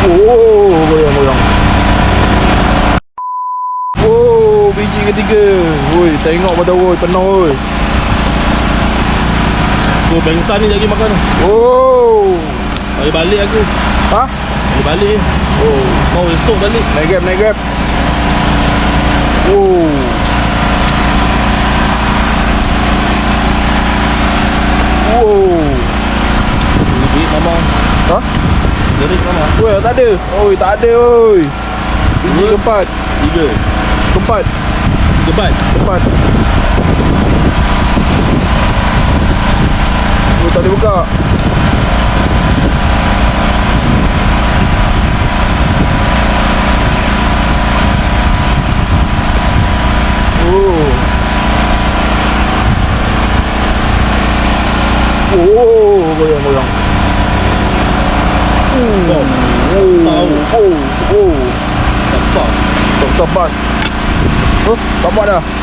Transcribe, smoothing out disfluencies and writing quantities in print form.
Oh, goyang-goyang. Oh, biji ketiga. Oi, tengok betul oi, penuh oi. Tu bengsan ni lagi makan. Oh. Balik aku. Ha? Balik. Oh, Mau esok balik. naik grab. Oh. Oh. Duit mama. Ha? Duit mama. Oi, tak ada. Oi, tak ada oi. Biji Dua. keempat. 3. Keempat. 3 bat. Keempat. Oh, tak boleh buka. Oh. Oh, goyang-goyang. Bom. Oh. Sap. Sabar. Oh, sabar dah.